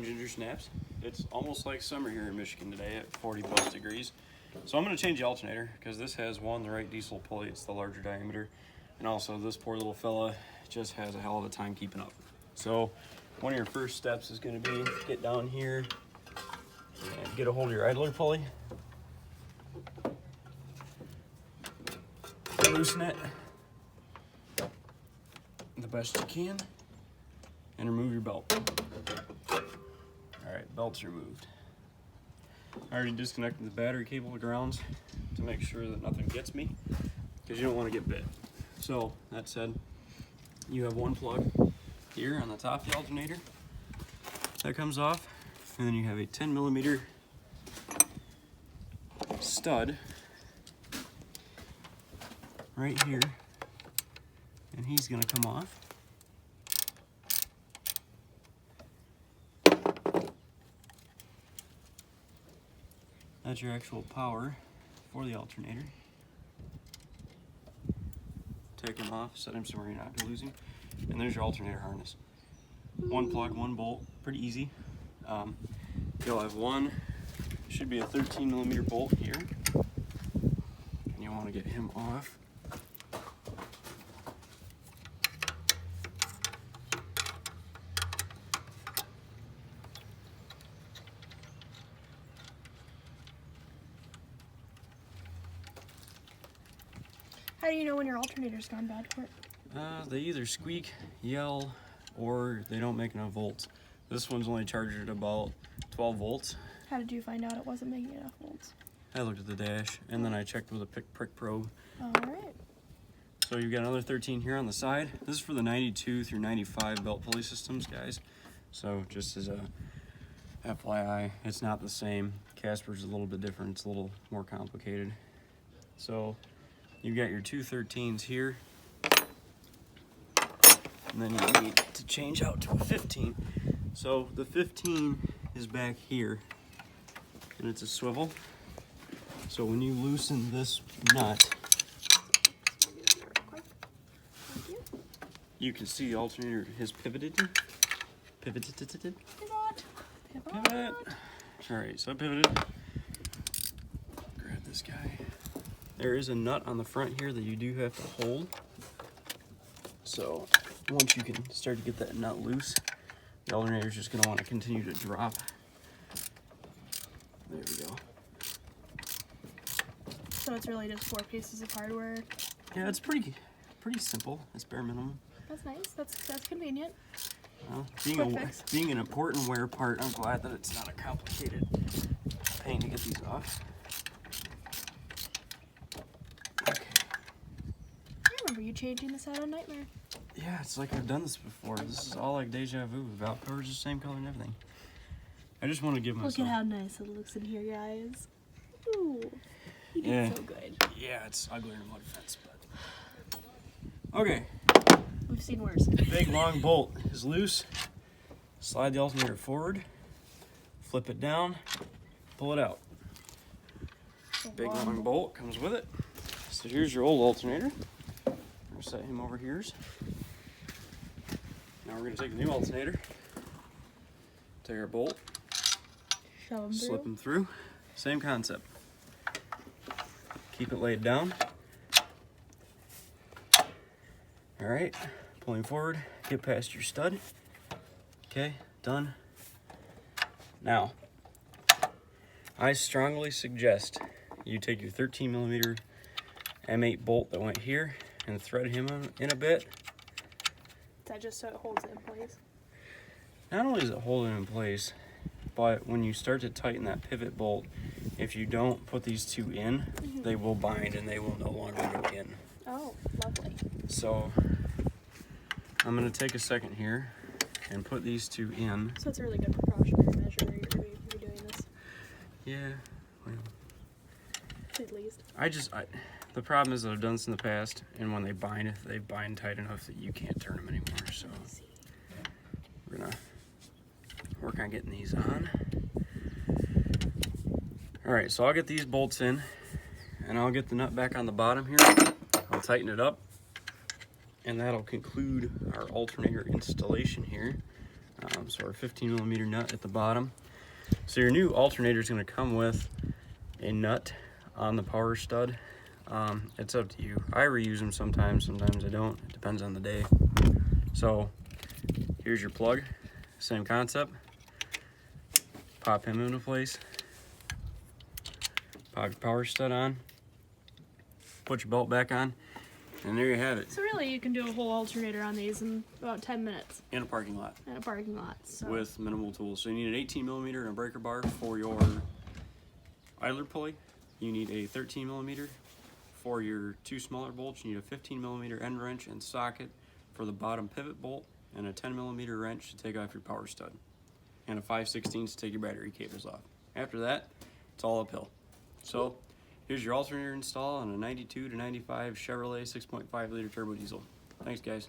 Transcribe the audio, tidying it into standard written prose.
ginger snaps. It's almost like summer here in Michigan today at 40 plus degrees. So I'm going to change the alternator because this has the right diesel pulley. It's the larger diameter. And also this poor little fella just has a hell of a time keeping up. So one of your first steps is going to be get down here and get a hold of your idler pulley. Loosen it the best you can and remove your belt. Alright, belt's removed. I already disconnected the battery cable to grounds to make sure that nothing gets me, because you don't want to get bit. So, that said, you have one plug here on the top of the alternator that comes off, and then you have a 10mm stud right here, and he's going to come off. That's your actual power for the alternator. Take him off, set him somewhere you're not losing, and there's your alternator harness. One plug, one bolt, pretty easy. You'll have one, should be a 13mm bolt here, and you want to get him off. How do you know when your alternator's gone bad, Court? They either squeak, yell, or they don't make enough volts. This one's only charged at about 12 volts. How did you find out it wasn't making enough volts? I looked at the dash, and then I checked with a prick probe. Alright. So you've got another 13 here on the side. This is for the 92 through 95 belt pulley systems, guys. So just as a FYI, it's not the same. Casper's a little bit different. It's a little more complicated. So you've got your two 13s here, and then you need to change out to a 15. So the 15 is back here, and it's a swivel. So when you loosen this nut, you can see the alternator has pivoted. Pivot. All right, so I pivoted. Grab this guy. There is a nut on the front here that you do have to hold. So once you can start to get that nut loose, the alternator is just going to want to continue to drop. There we go. So it's really just 4 pieces of hardware. Yeah, it's pretty simple. It's bare minimum. That's nice. That's convenient. Well, Quick fix. being an important wear part, I'm glad that it's not a complicated pain to get these off. Okay. I remember you changing this out on Nightmare. Yeah, it's like I've done this before. This is all like deja vu. The valve cover's the same color and everything. I just want to give myself... Look at how nice it looks in here, guys. Ooh, you did so good. Yeah, it's uglier than a mud fence, but... Okay. We've seen worse. Big long bolt is loose. Slide the alternator forward. Flip it down. Pull it out. Big long bolt comes with it. So here's your old alternator. We're going to set him over here. Now we're going to take the new alternator. Take our bolt. Shove him Slip through. him through. Same concept. Keep it laid down. All right, pulling forward, get past your stud. Okay, done. Now, I strongly suggest you take your 13mm M8 bolt that went here and thread him in a bit. Is that just so it holds it in place? Not only does it hold it in place, but when you start to tighten that pivot bolt, if you don't put these two in, they will bind and they will no longer go in. Oh, lovely. So I'm going to take a second here and put these two in. So it's a really good precautionary measure you're doing this. Yeah, well, At least. the problem is that I've done this in the past, and when they bind tight enough that you can't turn them anymore. So we're going to work on getting these on. All right, so I'll get these bolts in, and I'll get the nut back on the bottom here. I'll tighten it up, and that'll conclude our alternator installation here. So our 15 millimeter nut at the bottom. So your new alternator is going to come with a nut on the power stud. It's up to you. I reuse them sometimes I don't. It depends on the day. So here's your plug, same concept. Pop him into place. Pop your power stud on. Put your belt back on. And there you have it. So really, you can do a whole alternator on these in about 10 minutes. In a parking lot. In a parking lot. So. With minimal tools. So you need an 18 millimeter and a breaker bar for your idler pulley. You need a 13 millimeter for your two smaller bolts. You need a 15 millimeter end wrench and socket for the bottom pivot bolt, and a 10 millimeter wrench to take off your power stud, and a 5/16 to take your battery cables off. After that, it's all uphill. So here's your alternator install on a 92 to 95 Chevrolet 6.5 liter turbo diesel. Thanks, guys.